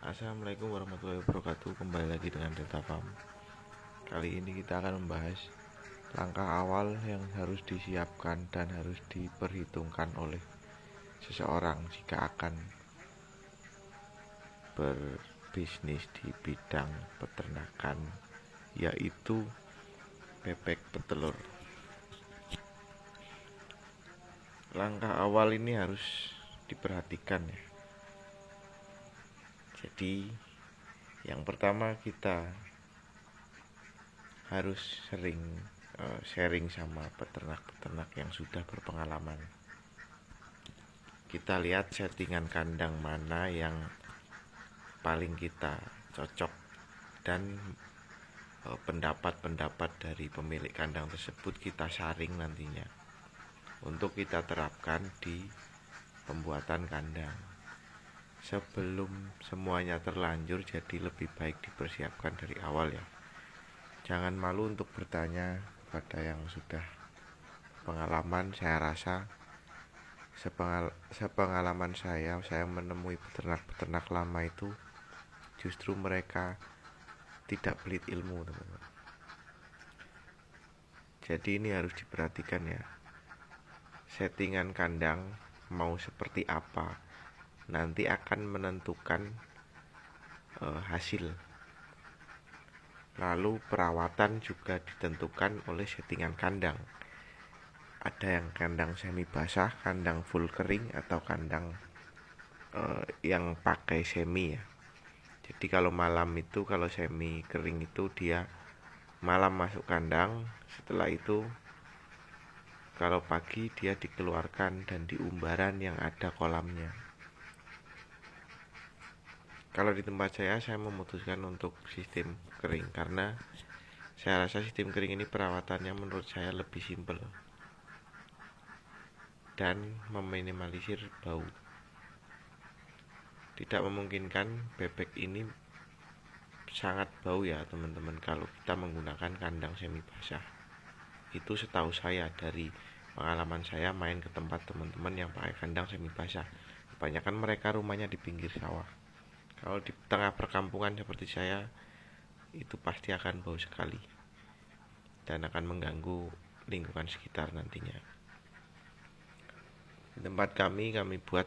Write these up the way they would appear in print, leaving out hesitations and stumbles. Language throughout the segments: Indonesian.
Assalamualaikum warahmatullahi wabarakatuh. Kembali lagi dengan Delta Farm. Kali ini kita akan membahas langkah awal yang harus disiapkan dan harus diperhitungkan oleh seseorang jika akan berbisnis di bidang peternakan, yaitu bebek petelur. Langkah awal ini harus diperhatikan ya. Jadi yang pertama, kita harus sering sharing sama peternak-peternak yang sudah berpengalaman. Kita lihat settingan kandang mana yang paling kita cocok, dan pendapat-pendapat dari pemilik kandang tersebut kita saring nantinya untuk kita terapkan di pembuatan kandang. Sebelum semuanya terlanjur, jadi lebih baik dipersiapkan dari awal ya. Jangan malu untuk bertanya kepada yang sudah pengalaman. Saya rasa sepengalaman saya menemui peternak-peternak lama itu justru mereka tidak pelit ilmu, teman-teman. Jadi ini harus diperhatikan ya. Settingan kandang mau seperti apa nanti akan menentukan hasil. Lalu perawatan juga ditentukan oleh settingan kandang. Ada yang kandang semi basah, kandang full kering, atau kandang yang pakai semi ya. Jadi kalau malam itu, kalau semi kering itu dia malam masuk kandang, setelah itu kalau pagi dia dikeluarkan dan di umbaran yang ada kolamnya. Kalau di tempat saya memutuskan untuk sistem kering karena saya rasa sistem kering ini perawatannya menurut saya lebih simpel dan meminimalisir bau. Tidak memungkinkan bebek ini sangat bau ya teman-teman kalau kita menggunakan kandang semi basah. Itu setahu saya dari pengalaman saya main ke tempat teman-teman yang pakai kandang semi basah. Kebanyakan mereka rumahnya di pinggir sawah. Kalau di tengah perkampungan seperti saya, itu pasti akan bau sekali dan akan mengganggu lingkungan sekitar nantinya. Di tempat kami buat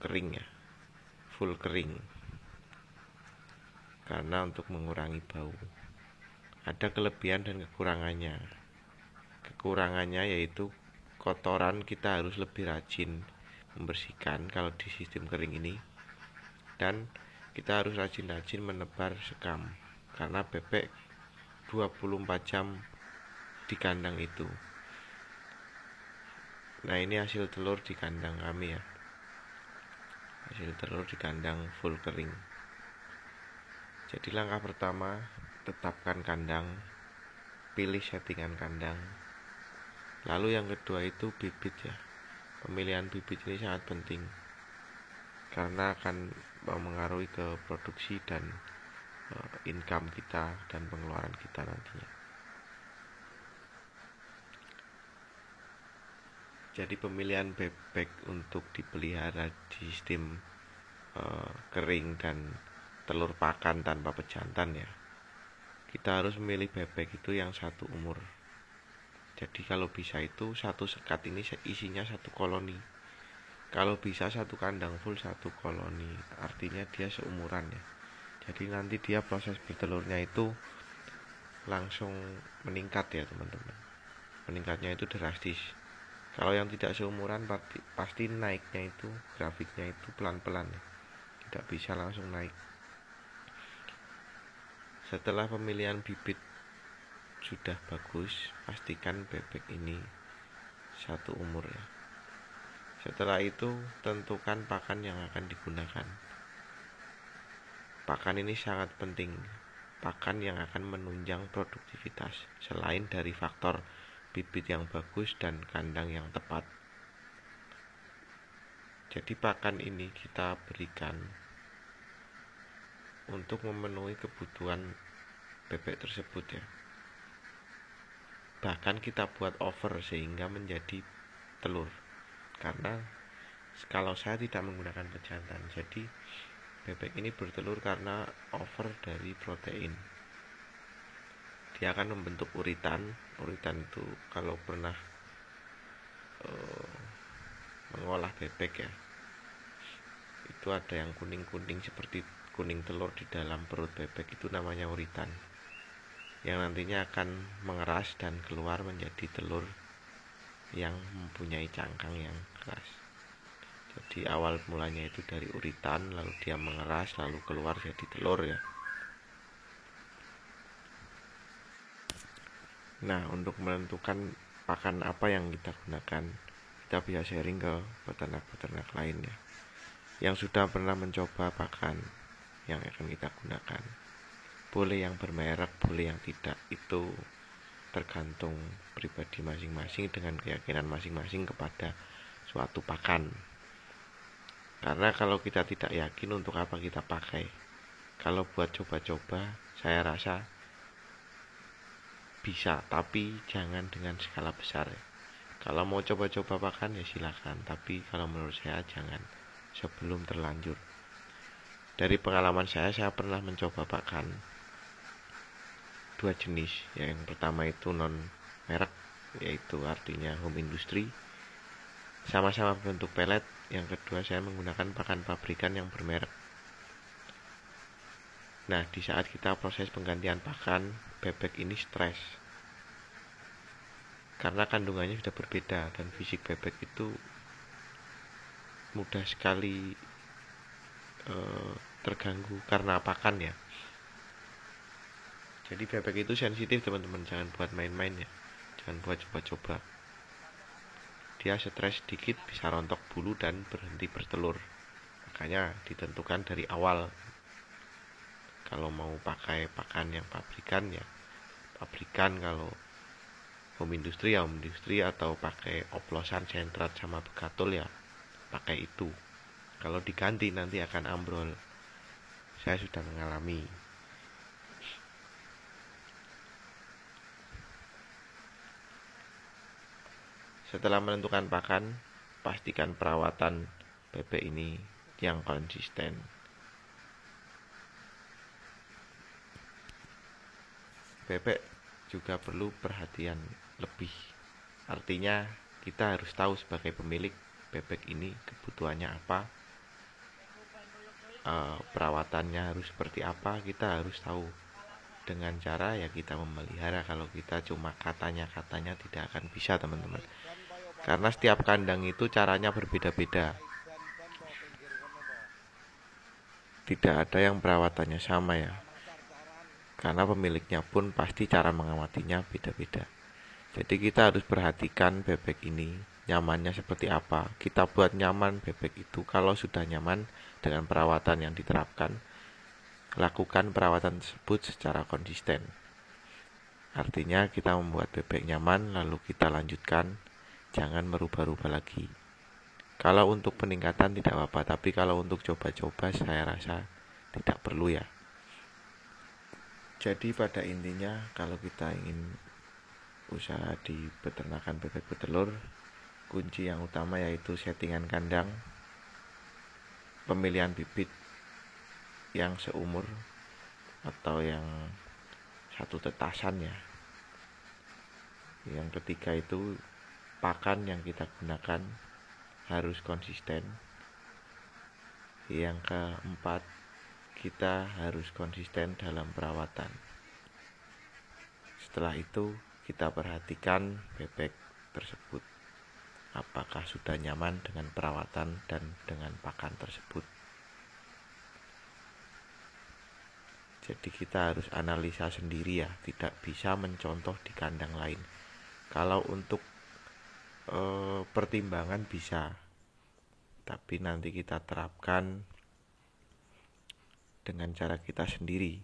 kering ya, full kering, karena untuk mengurangi bau. Ada kelebihan dan kekurangannya. Kekurangannya yaitu kotoran kita harus lebih rajin membersihkan kalau di sistem kering ini, dan kita harus rajin-rajin menebar sekam karena bebek 24 jam di kandang itu. Nah, ini hasil telur di kandang kami ya. Hasil telur di kandang full kering. Jadi langkah pertama, tetapkan kandang, pilih settingan kandang. Lalu yang kedua itu bibit ya. Pemilihan bibit ini sangat penting karena akan mengaruhi ke produksi dan income kita dan pengeluaran kita nantinya. Jadi pemilihan bebek untuk dipelihara di sistem kering dan telur pakan tanpa pejantan ya, kita harus memilih bebek itu yang satu umur. Jadi kalau bisa itu satu sekat ini isinya satu koloni. Kalau bisa satu kandang full satu koloni, artinya dia seumuran ya. Jadi nanti dia proses bertelurnya itu langsung meningkat ya teman-teman. Meningkatnya itu drastis. Kalau yang tidak seumuran pasti naiknya itu, grafiknya itu pelan-pelan ya. Tidak bisa langsung naik. Setelah pemilihan bibit sudah bagus, pastikan bebek ini satu umur ya. Setelah itu tentukan pakan yang akan digunakan. Pakan ini sangat penting. Pakan yang akan menunjang produktivitas selain dari faktor bibit yang bagus dan kandang yang tepat. Jadi pakan ini kita berikan untuk memenuhi kebutuhan bebek tersebut ya. Bahkan kita buat over sehingga menjadi telur. Karena kalau saya tidak menggunakan pejantan, jadi bebek ini bertelur karena over dari protein. Dia akan membentuk uritan. Uritan itu kalau pernah mengolah bebek ya, itu ada yang kuning-kuning seperti kuning telur di dalam perut bebek, itu namanya uritan, yang nantinya akan mengeras dan keluar menjadi telur yang mempunyai cangkang yang keras. Jadi awal mulanya itu dari uritan, lalu dia mengeras, lalu keluar jadi telur ya. Nah, untuk menentukan pakan apa yang kita gunakan, kita bisa sharing ke peternak-peternak lainnya yang sudah pernah mencoba pakan yang akan kita gunakan. Boleh yang bermerek, boleh yang tidak, itu tergantung pribadi masing-masing dengan keyakinan masing-masing kepada suatu pakan. Karena kalau kita tidak yakin, untuk apa kita pakai? Kalau buat coba-coba, saya rasa bisa, tapi jangan dengan skala besar ya. Kalau mau coba-coba pakan ya silakan, tapi kalau menurut saya jangan sebelum terlanjur. Dari pengalaman saya pernah mencoba pakan dua jenis. Yang pertama itu non merek, yaitu artinya home industry, sama-sama bentuk pelet. Yang kedua saya menggunakan pakan pabrikan yang bermerek. Nah, di saat kita proses penggantian pakan, bebek ini stres karena kandungannya sudah berbeda, dan fisik bebek itu mudah sekali terganggu karena pakan ya. Jadi bebek itu sensitif teman-teman, jangan buat main-main ya, jangan buat coba-coba. Dia stres sedikit bisa rontok bulu dan berhenti bertelur. Makanya ditentukan dari awal. Kalau mau pakai pakan yang pabrikan ya pabrikan, kalau home industry ya home industry, atau pakai oplosan sentrat sama begatul ya pakai itu. Kalau diganti nanti akan ambrol. Saya sudah mengalami. Setelah menentukan pakan, pastikan perawatan bebek ini yang konsisten. Bebek juga perlu perhatian lebih. Artinya kita harus tahu sebagai pemilik bebek ini kebutuhannya apa, perawatannya harus seperti apa. Kita harus tahu. Dengan cara ya kita memelihara. Kalau kita cuma katanya tidak akan bisa teman-teman, karena setiap kandang itu caranya berbeda-beda. Tidak ada yang perawatannya sama ya, karena pemiliknya pun pasti cara mengamatinya beda-beda. Jadi kita harus perhatikan bebek ini nyamannya seperti apa. Kita buat nyaman bebek itu. Kalau sudah nyaman dengan perawatan yang diterapkan, lakukan perawatan tersebut secara konsisten. Artinya kita membuat bebek nyaman, lalu kita lanjutkan, jangan merubah-rubah lagi. Kalau untuk peningkatan tidak apa-apa, tapi kalau untuk coba-coba saya rasa tidak perlu ya. Jadi pada intinya, kalau kita ingin usaha di peternakan bebek petelur, kunci yang utama yaitu settingan kandang, pemilihan bibit yang seumur atau yang satu tetasan ya. Yang ketiga itu pakan yang kita gunakan harus konsisten. Yang keempat, kita harus konsisten dalam perawatan. Setelah itu kita perhatikan bebek tersebut, apakah sudah nyaman dengan perawatan dan dengan pakan tersebut. Jadi kita harus analisa sendiri ya, tidak bisa mencontoh di kandang lain. Kalau untuk pertimbangan bisa, tapi nanti kita terapkan dengan cara kita sendiri.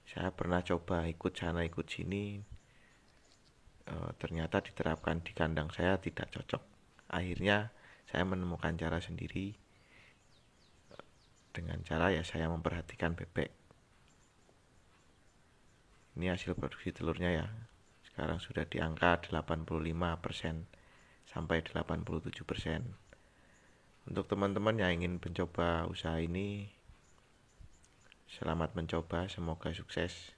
Saya pernah coba ikut sana ikut sini, ternyata diterapkan di kandang saya tidak cocok. Akhirnya saya menemukan cara sendiri, dengan cara ya saya memperhatikan bebek. Ini hasil produksi telurnya ya. Sekarang sudah di angka 85% sampai 87%. Untuk teman-teman yang ingin mencoba usaha ini, selamat mencoba, semoga sukses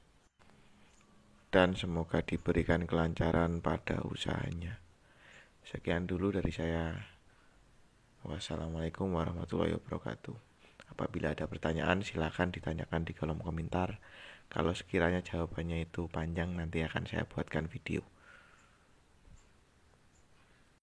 dan semoga diberikan kelancaran pada usahanya. Sekian dulu dari saya. Wassalamualaikum warahmatullahi wabarakatuh. Apabila ada pertanyaan, silakan ditanyakan di kolom komentar. Kalau sekiranya jawabannya itu panjang, nanti akan saya buatkan video.